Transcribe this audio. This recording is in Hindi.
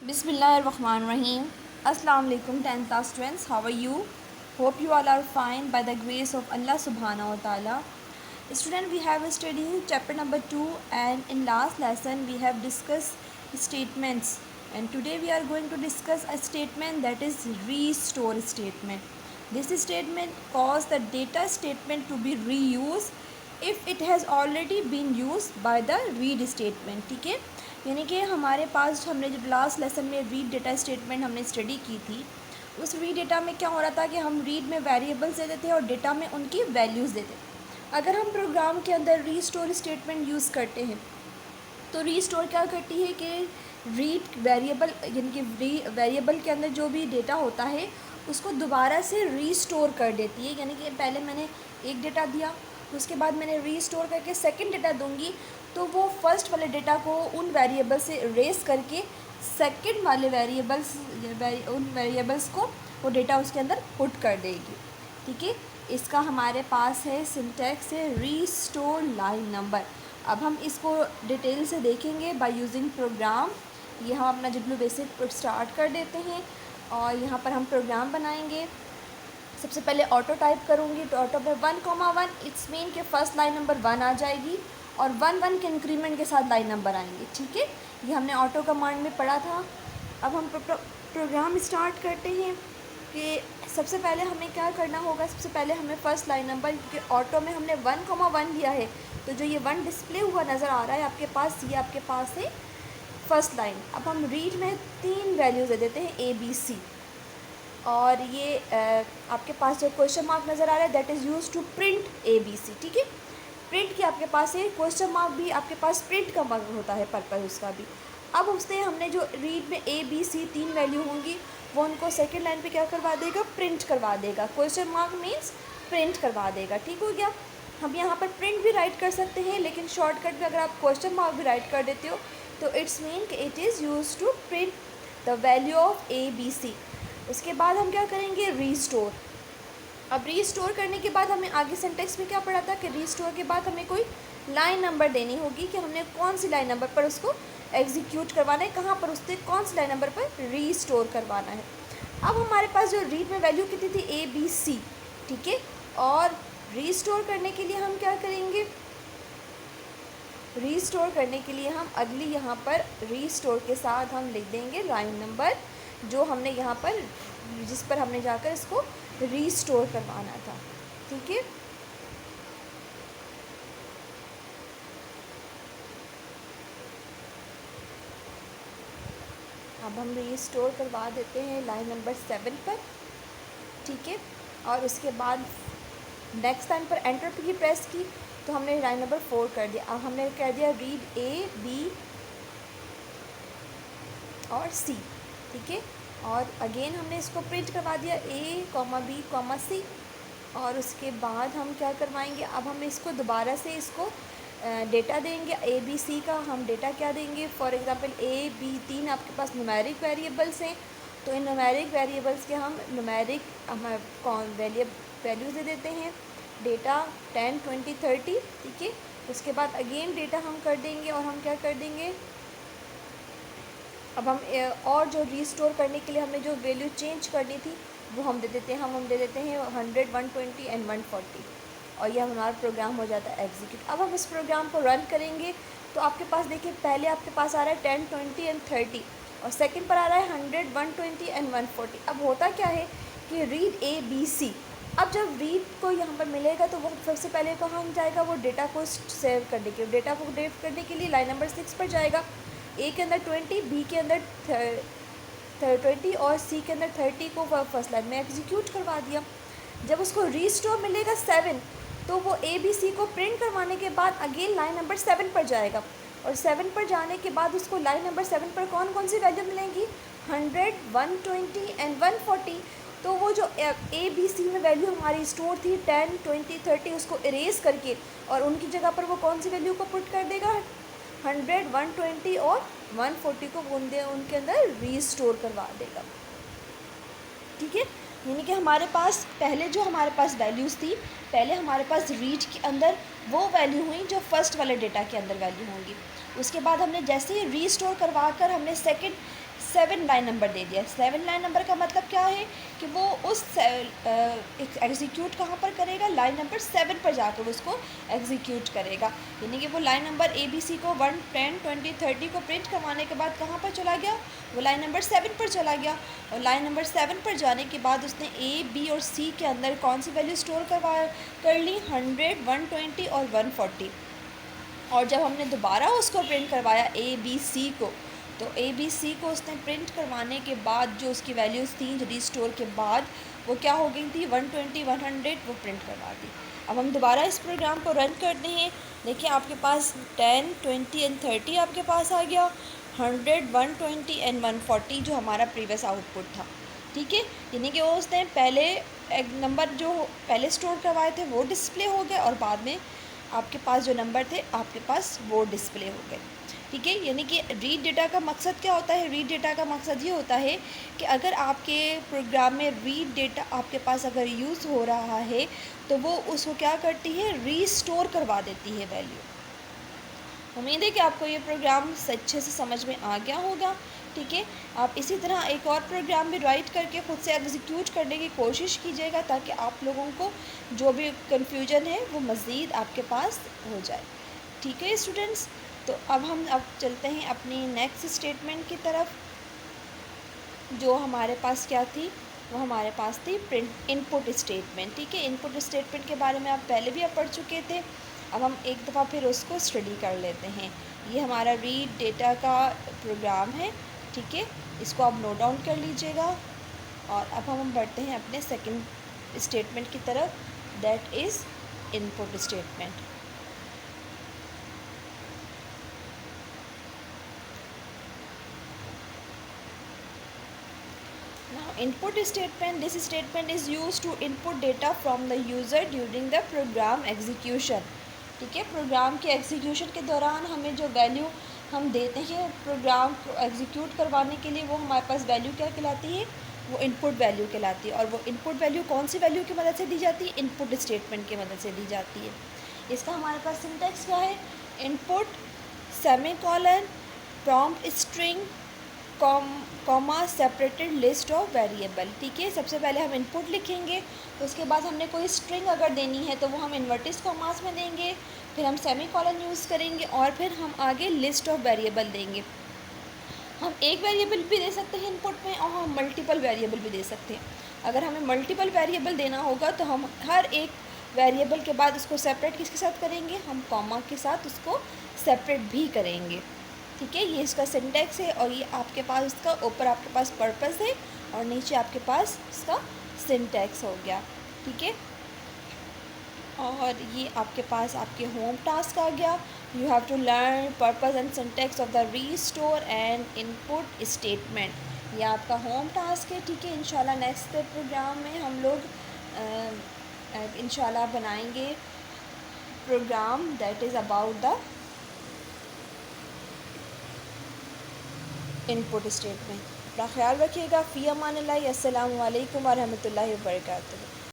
Bismillahirrahmanirrahim. Assalamu alaikum 10th class students. How are you? Hope you all are fine by the grace of Allah subhanahu wa ta'ala. Student, we have studied chapter number 2 and in last lesson we have discussed statements, and today we are going to discuss a statement that is restore statement. This statement calls the data statement to be reused if it has already been used by the read statement. ठीक है, यानी कि हमारे पास हमने जब लास्ट लेसन में रीड डेटा स्टेटमेंट हमने स्टडी की थी, उस रीड डेटा में क्या हो रहा था कि हम रीड में वेरिएबल्स देते थे और डेटा में उनकी वैल्यूज़ देते थे। अगर हम प्रोग्राम के अंदर रीस्टोर स्टेटमेंट यूज़ करते हैं तो रीस्टोर क्या करती है कि रीड वेरिएबल यानी कि वेरिएबल के अंदर जो भी डेटा होता है उसको दोबारा से रीस्टोर कर देती है। यानी कि पहले मैंने एक डेटा दिया, उसके बाद मैंने रीस्टोर करके सेकंड डेटा दूंगी, तो वो फर्स्ट वाले डेटा को उन वेरिएबल से इरेज करके सेकंड वाले उन वेरिएबल्स को वो डेटा उसके अंदर पुट कर देगी। ठीक है, इसका हमारे पास है सिंटैक्स है रीस्टोर लाइन नंबर। अब हम इसको डिटेल से देखेंगे बाय यूजिंग प्रोग्राम। ये हम अपना जिब्लू बेसिक स्टार्ट कर देते हैं और यहाँ पर हम प्रोग्राम बनाएंगे। सबसे पहले ऑटो टाइप करूँगी तो ऑटो पे 1,1 इट्स मीन के फर्स्ट लाइन नंबर 1 आ जाएगी और 1 के इंक्रीमेंट के साथ लाइन नंबर आएंगे। ठीक है, ये हमने ऑटो कमांड में पढ़ा था। अब हम प्रोग्राम स्टार्ट करते हैं कि सबसे पहले हमें क्या करना होगा। सबसे पहले हमें फर्स्ट लाइन नंबर, क्योंकि ऑटो में हमने 1,1 दिया है तो जो ये 1 डिस्प्ले हुआ नज़र आ रहा है आपके पास, ये आपके पास है फर्स्ट लाइन। अब हम रीड में 3 वैल्यूज़ दे देते हैं ABC, और ये आपके पास जो क्वेश्चन मार्क नज़र आ रहा है that is use to print ABC। ठीक है, प्रिंट की आपके पास है, क्वेश्चन मार्क भी आपके पास प्रिंट का मार्क होता है, पर्पज़ उसका भी। अब उससे हमने जो रीड में ABC 3 वैल्यू होंगी वो उनको सेकंड लाइन पे क्या करवा देगा, प्रिंट करवा देगा। क्वेश्चन मार्क मीन्स प्रिंट करवा देगा। ठीक हो गया। हम यहाँ पर प्रिंट भी राइट कर सकते हैं, लेकिन शॉर्टकट में अगर आप क्वेश्चन मार्क भी राइट कर देते हो तो इट्स मीन कि it is use to print the value of ABC। उसके बाद हम क्या करेंगे, रीस्टोर। अब रीस्टोर करने के बाद हमें आगे सिंटेक्स में क्या पढ़ा था कि रीस्टोर के बाद हमें कोई लाइन नंबर देनी होगी कि हमने कौन सी लाइन नंबर पर उसको एग्जीक्यूट करवाना है, कहाँ पर उससे कौन सी लाइन नंबर पर रीस्टोर करवाना है। अब हमारे पास जो रीड में वैल्यू कितनी थी ABC। ठीक है, और रीस्टोर करने के लिए हम क्या करेंगे, रीस्टोर करने के लिए हम अगली यहाँ पर रीस्टोर के साथ हम लिख देंगे लाइन नंबर जो हमने यहाँ पर जिस पर हमने जाकर इसको रीस्टोर करवाना था। ठीक है, अब हम रीस्टोर करवा देते हैं लाइन नंबर 7 पर। ठीक है, और उसके बाद नेक्स्ट लाइन पर एंटर की प्रेस की तो हमने लाइन नंबर 4 कर दिया। अब हमने कह दिया रीड A B और C। ठीक है, और अगेन हमने इसको प्रिंट करवा दिया A, B, C। और उसके बाद हम क्या करवाएंगे, अब हम इसको दोबारा से इसको डेटा देंगे ABC का। हम डेटा क्या देंगे, फॉर एग्ज़ाम्पल A B 3 आपके पास न्यूमेरिक वेरिएबल्स हैं, तो इन न्यूमेरिक वेरिएबल्स के हम न्यूमेरिक वैल्यूज़ दे देते हैं, डेटा 10 20 30। ठीक है, उसके बाद अगेन डेटा हम कर देंगे और हम क्या कर देंगे, अब हम और जो रीस्टोर करने के लिए हमने जो वैल्यू चेंज करनी थी वो हम दे देते हैं। हम दे देते हैं 100 120 एंड 140, और ये हमारा प्रोग्राम हो जाता है एग्जीक्यूट। अब हम इस प्रोग्राम को रन करेंगे तो आपके पास देखिए पहले आपके पास आ रहा है 10 20 एंड 30 और सेकंड पर आ रहा है 100 120 एंड 140। अब होता क्या है कि रीड ABC। अब जब रीड को यहाँ पर मिलेगा तो वो सबसे पहले कहाँ जाएगा, वो डेटा को सेव करने के डेटा को सेव करने के लिए लाइन नंबर 6 पर जाएगा। A के अंदर 20, B के अंदर 20 और C के अंदर 30 को फर्स्ट लाइन में एग्जीक्यूट करवा दिया। जब उसको रीस्टोर मिलेगा 7 तो वो ABC को प्रिंट करवाने के बाद अगेन लाइन नंबर 7 पर जाएगा, और 7 पर जाने के बाद उसको लाइन नंबर 7 पर कौन कौन सी वैल्यू मिलेंगी, 100 120 एंड 140। तो वो जो ABC में वैल्यू हमारी स्टोर थी 10 20 30 उसको इरेज करके और उनकी जगह पर वो कौन सी वैल्यू को पुट कर देगा, 100 120 और 140 को उनके अंदर रीस्टोर करवा देगा। ठीक है, यानी कि हमारे पास पहले जो हमारे पास वैल्यूज़ थी, पहले हमारे पास रीड के अंदर वो वैल्यू हुई जो फर्स्ट वाले डेटा के अंदर वैल्यू होंगी। उसके बाद हमने जैसे ही रीस्टोर करवा कर हमने 7 लाइन नंबर दे दिया। 7 लाइन नंबर का मतलब क्या है कि वो उस एग्जीक्यूट कहाँ पर करेगा, लाइन नंबर 7 पर जाकर उसको एग्जीक्यूट करेगा। यानी कि वो लाइन नंबर ABC को 1, 10, 20, 30 को प्रिंट करवाने के बाद कहाँ पर चला गया, वो लाइन नंबर 7 पर चला गया। और लाइन नंबर 7 पर जाने के बाद उसने A, B और C के अंदर कौन सी वैल्यू स्टोर कर ली, 100, 120 और 140। और जब हमने दोबारा उसको प्रिंट करवाया ABC को, तो ABC को उसने प्रिंट करवाने के बाद जो उसकी वैल्यूज़ थी रीस्टोर के बाद, वो क्या हो गई थी, 120, 100 वो प्रिंट करवा दी। अब हम दोबारा इस प्रोग्राम को रन करते हैं। देखिए आपके पास 10, 20 एंड 30 आपके पास आ गया, 100, 120 एंड 140 जो हमारा प्रीवियस आउटपुट था। ठीक है, यानी कि वो उसने पहले एक नंबर जो पहले स्टोर करवाए थे वो डिस्प्ले हो गए और बाद में आपके पास जो नंबर थे आपके पास वो डिस्प्ले हो गए। ठीक है, यानी कि रीड डेटा का मकसद क्या होता है, रीड डेटा का मकसद ये होता है कि अगर आपके प्रोग्राम में रीड डेटा आपके पास अगर यूज़ हो रहा है तो वो उसको क्या करती है, रीस्टोर करवा देती है वैल्यू। उम्मीद है कि आपको ये प्रोग्राम अच्छे से समझ में आ गया होगा। ठीक है, आप इसी तरह एक और प्रोग्राम भी राइट करके ख़ुद से एग्जीक्यूट करने की कोशिश कीजिएगा ताकि आप लोगों को जो भी कन्फ्यूजन है वो मज़ीद आपके पास हो जाए। ठीक है स्टूडेंट्स, तो अब चलते हैं अपनी नेक्स्ट स्टेटमेंट की तरफ। जो हमारे पास क्या थी, वो हमारे पास थी प्रिंट इनपुट स्टेटमेंट। ठीक है, इनपुट स्टेटमेंट के बारे में आप पहले भी पढ़ चुके थे। अब हम एक दफ़ा फिर उसको स्टडी कर लेते हैं। ये हमारा रीड डेटा का प्रोग्राम है। ठीक है, इसको आप नोट डाउन कर लीजिएगा। और अब हम बढ़ते हैं अपने सेकंड स्टेटमेंट की तरफ, that is input statement. Now input statement, this statement is used to input data from the user during the program execution। ठीक है, प्रोग्राम के एग्जीक्यूशन के दौरान हमें जो वैल्यू हम देते हैं प्रोग्राम को एग्जीक्यूट करवाने के लिए, वो हमारे पास वैल्यू क्या कहलाती है, वो इनपुट वैल्यू कहलाती है। और वो इनपुट वैल्यू कौन सी वैल्यू की मदद से दी जाती है, इनपुट स्टेटमेंट की मदद से दी जाती है। इसका हमारे पास सिंटैक्स क्या है, input semicolon prompt string comma separated list of variable. ठीक है, सबसे पहले हम इनपुट लिखेंगे, उसके बाद हमने कोई स्ट्रिंग अगर देनी है तो वो हम इन्वर्टिस कॉमास में देंगे, फिर हम सेमीकोलन यूज़ करेंगे और फिर हम आगे लिस्ट ऑफ वेरिएबल देंगे। हम एक वेरिएबल भी दे सकते हैं इनपुट में और हम मल्टीपल वेरिएबल भी दे सकते हैं। अगर हमें मल्टीपल वेरिएबल देना होगा तो हम हर एक वेरिएबल के बाद उसको सेपरेट किसके साथ करेंगे, हम कॉमा के साथ उसको सेपरेट भी करेंगे। ठीक है, ये इसका सिंटैक्स है और ये आपके पास इसका ऊपर आपके पास पर्पस है और नीचे आपके पास इसका सिंटैक्स हो गया। ठीक है, और ये आपके पास आपके होम टास्क आ गया। You have to learn purpose and syntax of the restore and input statement. ये आपका होम टास्क है। ठीक है, इंशाल्लाह नेक्स्ट प्रोग्राम में हम लोग इंशाल्लाह बनाएंगे program that is about the input statement. अपना ख्याल रखिएगा। फ़ी अमान अल्लाह। अस्सलामु अलैकुम व रहमतुल्लाहि व बरकातुहू।